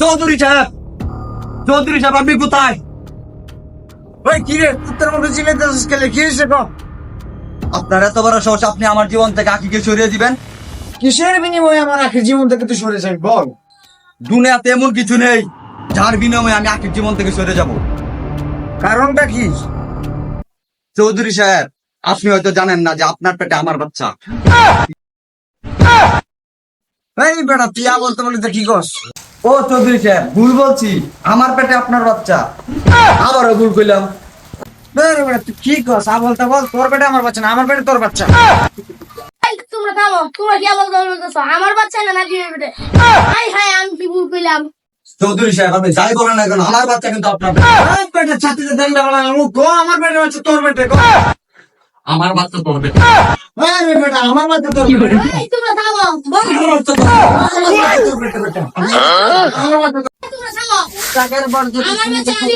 চৌধুরী সাহেব, চৌধুরী সাহেব আপনি কোথায়? ওই কি রে কুত্তার মতো চিল্লাইতেছিস কেলে? কি হয়েছে ক? আপনার এত বড় সাহস, আপনি আমার জীবন থেকে আকিকে সরিয়ে দিবেন? কিসের বিনিময়ে আমার আখির জীবন থেকে তুই সরে যাবি বল? দুনিয়াতে এমন কিছু নেই যার বিনিময়ে আমি আকির জীবন থেকে সরে যাব। কারণটা কি? চৌধুরী সাহেব, আপনি হয়তো জানেন না যে আপনার পেটে আমার বাচ্চা। এই বেটা তুই বলতে বলি তো কি কস? ও চৌধুরী সাহেব, ভুল বলছি, আমার পেটে আপনার বাচ্চা। আবারও ভুল কইলাম। বেটা বেটা তুই কি কস? বলতে বল, তোর পেটে আমার বাচ্চা না, আমার পেটে তোর বাচ্চা। এই, তোমরা থামো, তোমরা কি আবার বলতেছো আমার বাচ্চা না নাকি বেটে? হাই হাই, আমি কি ভুল কইলাম? চৌধুরী সাহেব, আপনি যাই বলেন না কেন, আমার বাচ্চা কিন্তু আপনার পেটে। এই বেটা ছাতিতে দাঙ্গা বলা গো, আমার পেটে বাচ্চা তোর পেটে গো। আমার বাচ্চা তোর পেটে। এই বেটা আমার বাচ্চা তোর পেটে। এই, তোমরা থামো, বল। আমার বাচ্চা তোর পেটে। আমার বাচ্চা তোর পেটে। তোমরা থামো, টাকার বার যদি আমার বাচ্চা আমি